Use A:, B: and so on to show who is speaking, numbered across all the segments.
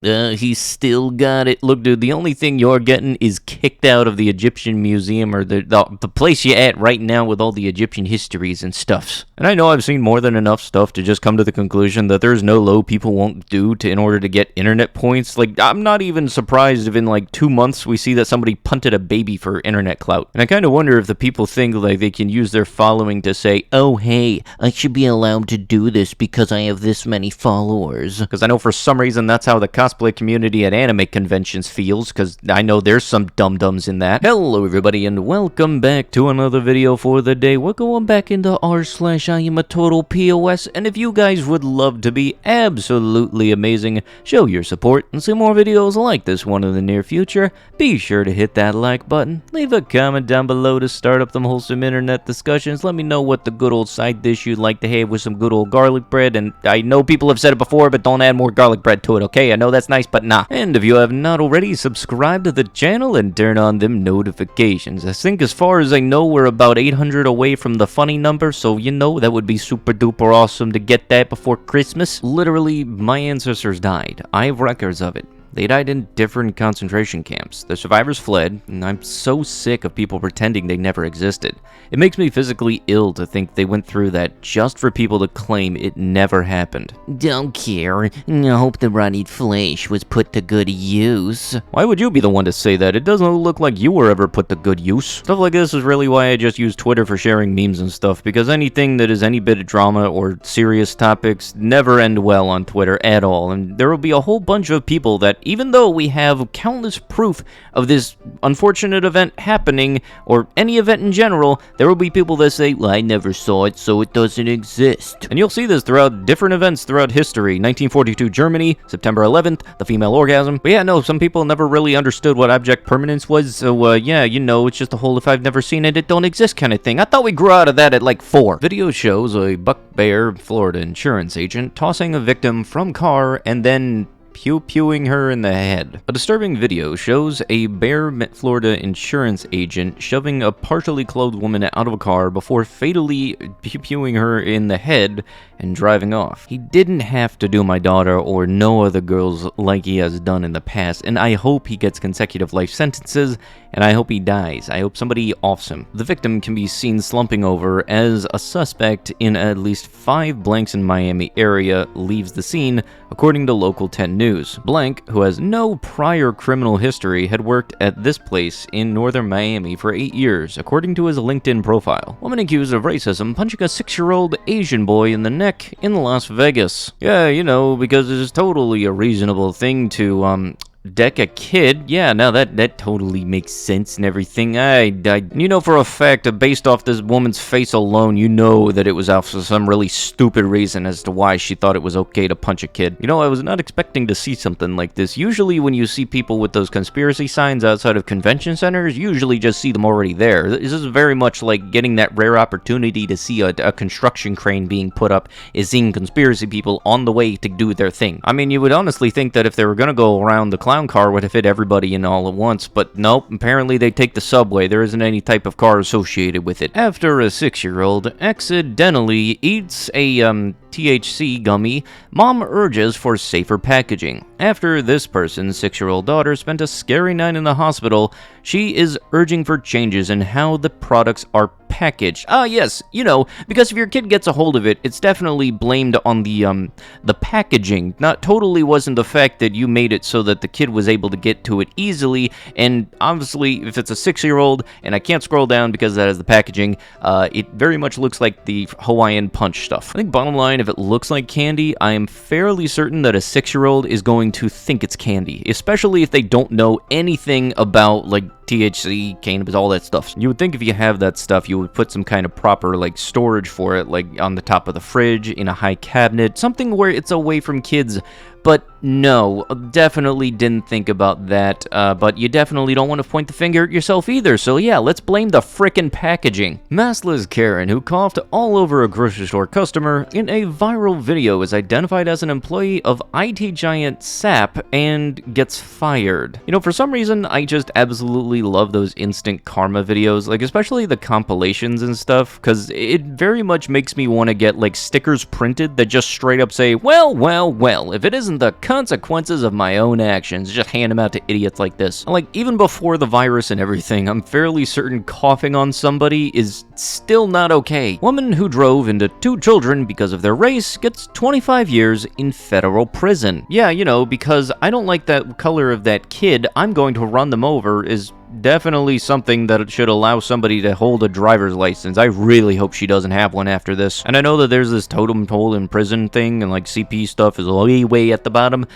A: He still got it. Look, dude, the only thing you're getting is kicked out of the Egyptian Museum, or the place you're at right now with all the Egyptian histories and stuffs. And I know I've seen more than enough stuff to just come to the conclusion that there's no low people won't do in order to get internet points. Like, I'm not even surprised if in like 2 months we see that somebody punted a baby for internet clout. And I kind of wonder if the people think like they can use their following to say, oh hey, I should be allowed to do this because I have this many followers. Because I know for some reason that's how the cosplay community at anime conventions feels, because I know there's some dum-dums in that. Hello everybody and welcome back to another video for the day. We're going back into r/iamatotalPOS, and if you guys would love to be absolutely amazing, show your support and see more videos like this one in the near future, be sure to hit that like button, leave a comment down below to start up them wholesome internet discussions. Let me know what the good old side dish you'd like to have with some good old garlic bread, and I know people have said it before, but don't add more garlic bread to it, okay? I know that's nice, but nah. And if you have not already, subscribe to the channel and turn on them notifications. I think as far as I know, we're about 800 away from the funny number, so you know, that would be super duper awesome to get that before Christmas. Literally, my ancestors died. I have records of it. They died in different concentration camps. The survivors fled, and I'm so sick of people pretending they never existed. It makes me physically ill to think they went through that just for people to claim it never happened. Don't care. I hope the rotted flesh was put to good use. Why would you be the one to say that? It doesn't look like you were ever put to good use. Stuff like this is really why I just use Twitter for sharing memes and stuff, because anything that is any bit of drama or serious topics never end well on Twitter at all, and there will be a whole bunch of people that, even though we have countless proof of this unfortunate event happening, or any event in general, there will be people that say, well, I never saw it, so it doesn't exist. And you'll see this throughout different events throughout history. 1942 Germany, September 11th, the female orgasm. But yeah, no, some people never really understood what object permanence was, so yeah, you know, it's just a whole if I've never seen it, it don't exist kind of thing. I thought we grew out of that at like 4. Video shows a Buck Bear, Florida insurance agent tossing a victim from car and then pew-pewing her in the head. A disturbing video shows a Bear, Florida insurance agent shoving a partially clothed woman out of a car before fatally pew-pewing her in the head and driving off. He didn't have to do my daughter or no other girls like he has done in the past, and I hope he gets consecutive life sentences, and I hope he dies. I hope somebody offs him. The victim can be seen slumping over as a suspect in at least 5 blanks in Miami area leaves the scene, according to local 10 News. Blank, who has no prior criminal history, had worked at this place in northern Miami for 8 years, according to his LinkedIn profile. Woman accused of racism punching a 6-year-old Asian boy in the neck in Las Vegas. Yeah, you know, because it is totally a reasonable thing to, deck a kid. Yeah, now that totally makes sense and everything. You know for a fact, based off this woman's face alone, you know that it was out for some really stupid reason as to why she thought it was okay to punch a kid. You know, I was not expecting to see something like this. Usually when you see people with those conspiracy signs outside of convention centers, you usually just see them already there. This is very much like getting that rare opportunity to see a construction crane being put up, is seeing conspiracy people on the way to do their thing. I mean, you would honestly think that if they were gonna go around, the clown car would have fit everybody in all at once, but nope, apparently they take the subway. There isn't any type of car associated with it. After a 6-year-old accidentally eats a THC gummy, mom urges for safer packaging. After this person's 6-year-old daughter spent a scary night in the hospital, she is urging for changes in how the products are packaged. Ah, yes, you know, because if your kid gets a hold of it, it's definitely blamed on the packaging. Not totally wasn't the fact that you made it so that the kid was able to get to it easily, and obviously, if it's a 6-year-old, and I can't scroll down because that is the packaging, it very much looks like the Hawaiian Punch stuff. I think bottom line, if it looks like candy, I am fairly certain that a 6-year-old is going to think it's candy, especially if they don't know anything about, like, THC, cannabis, all that stuff. You would think if you have that stuff, you would put some kind of proper, like, storage for it, like on the top of the fridge, in a high cabinet, something where it's away from kids. But no, definitely didn't think about that, but you definitely don't want to point the finger at yourself either, so yeah, let's blame the frickin' packaging. Maskless Karen, who coughed all over a grocery store customer in a viral video, is identified as an employee of IT giant SAP and gets fired. You know, for some reason, I just absolutely really love those instant karma videos, like especially the compilations and stuff, because it very much makes me want to get like stickers printed that just straight up say, well, well, well, if it isn't the consequences of my own actions, just hand them out to idiots like this. Like, even before the virus and everything, I'm fairly certain coughing on somebody is still not okay. Woman who drove into 2 children because of their race gets 25 years in federal prison. Yeah, you know, because I don't like that color of that kid, I'm going to run them over is definitely something that should allow somebody to hold a driver's license. I really hope she doesn't have one after this. And I know that there's this totem pole in prison thing, and like CP stuff is way at the bottom.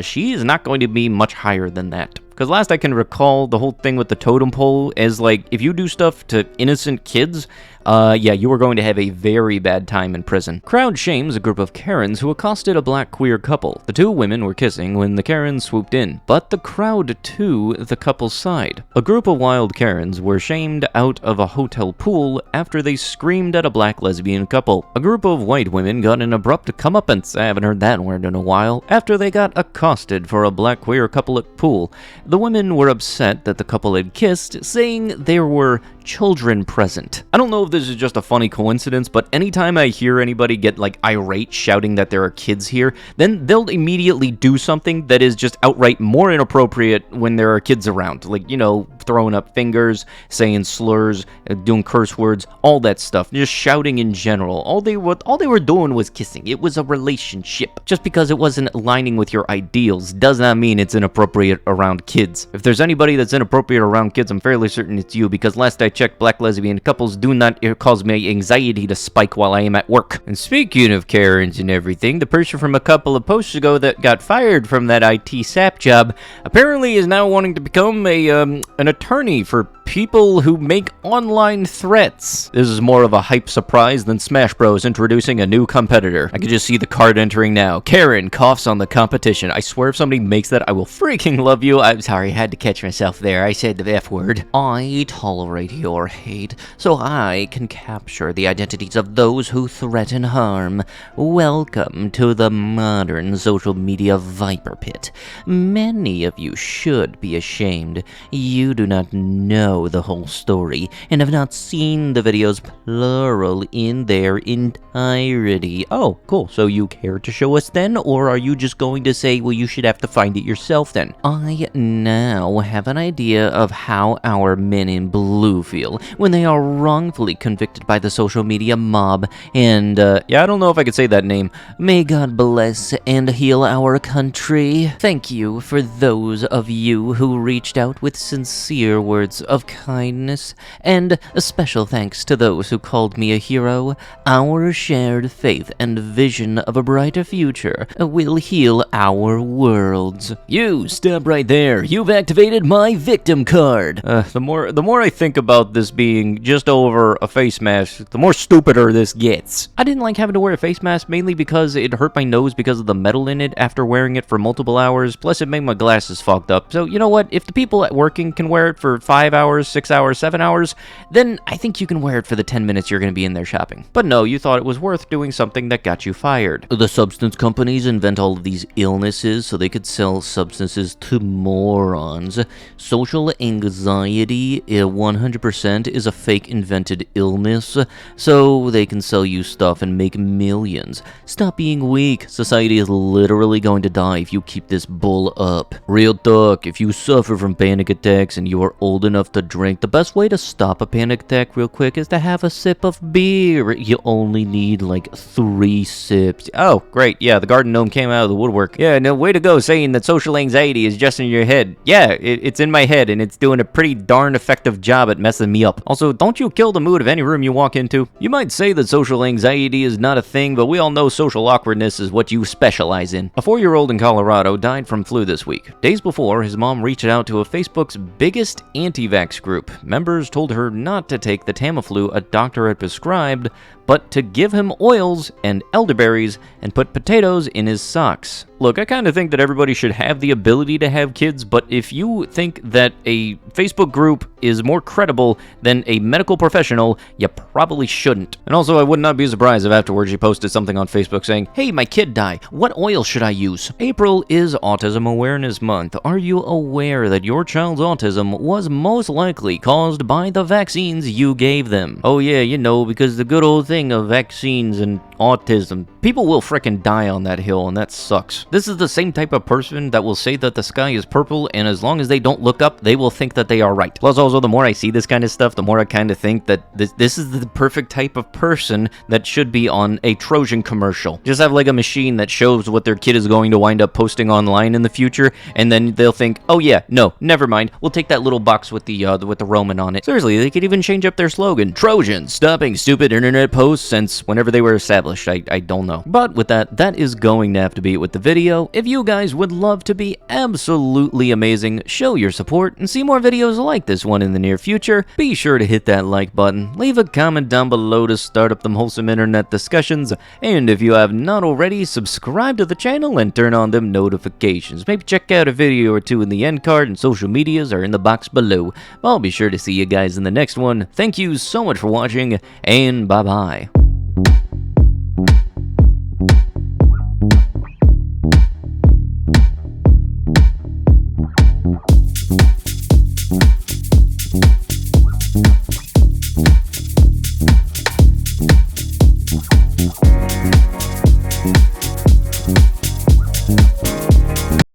A: She is not going to be much higher than that. Because last I can recall, the whole thing with the totem pole is like, if you do stuff to innocent kids, yeah, you are going to have a very bad time in prison. Crowd shames a group of Karens who accosted a black queer couple. The 2 women were kissing when the Karens swooped in, but the crowd to the couple's side. A group of wild Karens were shamed out of a hotel pool after they screamed at a black lesbian couple. A group of white women got an abrupt comeuppance, I haven't heard that word in a while, after they got accosted for a black queer couple at pool. The women were upset that the couple had kissed, saying there were children present. I don't know if this is just a funny coincidence, but anytime I hear anybody get like irate shouting that there are kids here, then they'll immediately do something that is just outright more inappropriate when there are kids around. Like, you know, throwing up fingers, saying slurs, doing curse words, all that stuff. Just shouting in general. All they were doing was kissing. It was a relationship. Just because it wasn't aligning with your ideals does not mean it's inappropriate around kids. If there's anybody that's inappropriate around kids, I'm fairly certain it's you, because last I checked, black lesbian couples do not cause me anxiety to spike while I am at work. And speaking of Karens and everything, the person from a couple of posts ago that got fired from that IT SAP job apparently is now wanting to become an attorney for people who make online threats. This is more of a hype surprise than Smash Bros introducing a new competitor. I can just see the card entering now. Karen coughs on the competition. I swear if somebody makes that, I will freaking love you. I'm sorry, I had to catch myself there. I said the F word. I tolerate your hate, so I can capture the identities of those who threaten harm. Welcome to the modern social media viper pit. Many of you should be ashamed. You do not know the whole story and have not seen the videos plural in their entirety. Oh, cool. So you care to show us then, or are you just going to say, well, you should have to find it yourself then? I now have an idea of how our men in blue feel when they are wrongfully convicted by the social media mob, and yeah, I don't know if I could say that name. May God bless and heal our country. Thank you for those of you who reached out with sincere words of kindness, and a special thanks to those who called me a hero. Our shared faith and vision of a brighter future will heal our worlds. You, stop right there. You've activated my victim card. The more I think about this being just over a face mask, the more stupider this gets. I didn't like having to wear a face mask mainly because it hurt my nose because of the metal in it after wearing it for multiple hours, plus it made my glasses fogged up. So, you know what? If the people at working can wear it for 5 hours, 6 hours, 7 hours, then I think you can wear it for the 10 minutes you're going to be in there shopping. But no, you thought it was worth doing something that got you fired. The substance companies invent all of these illnesses so they could sell substances to morons. Social anxiety 100% is a fake invented illness, so they can sell you stuff and make millions. Stop being weak. Society is literally going to die if you keep this bull up. Real talk, if you suffer from panic attacks and you are old enough to drink, the best way to stop a panic attack real quick is to have a sip of beer. You only need like 3 sips. Oh, great. Yeah, the garden gnome came out of the woodwork. Yeah, no, way to go saying that social anxiety is just in your head. Yeah, it's in my head, and it's doing a pretty darn effective job at messing me up. Also, don't you kill the mood of any room you walk into. You might say that social anxiety is not a thing, but we all know social awkwardness is what you specialize in. A 4-year-old in Colorado died from flu this week. Days before, his mom reached out to a Facebook's biggest anti-vax group. Members told her not to take the Tamiflu a doctor had prescribed, but to give him oils and elderberries and put potatoes in his socks. Look, I kind of think that everybody should have the ability to have kids, but if you think that a Facebook group is more credible than a medical professional, you probably shouldn't. And also, I would not be surprised if afterwards you posted something on Facebook saying, "Hey, my kid died. What oil should I use?" April is Autism Awareness Month. Are you aware that your child's autism was most likely caused by the vaccines you gave them? Oh yeah, you know, because the good old thing of vaccines and autism. People will frickin' die on that hill, and that sucks. This is the same type of person that will say that the sky is purple, and as long as they don't look up, they will think that they are right. Plus, also, the more I see this kind of stuff, the more I kind of think that this is the perfect type of person that should be on a Trojan commercial. Just have like a machine that shows what their kid is going to wind up posting online in the future, and then they'll think, oh yeah, no, never mind. We'll take that little box with the Roman on it. Seriously, they could even change up their slogan. Trojans, stopping stupid internet posts since whenever they were established. I don't know. But with that is going to have to be it with the video. If you guys would love to be absolutely amazing, show your support, and see more videos like this one in the near future, be sure to hit that like button, leave a comment down below to start up them wholesome internet discussions, and if you have not already, subscribe to the channel and turn on them notifications. Maybe check out a video or two in the end card, and social medias are in the box below. I'll be sure to see you guys in the next one. Thank you so much for watching, and bye-bye.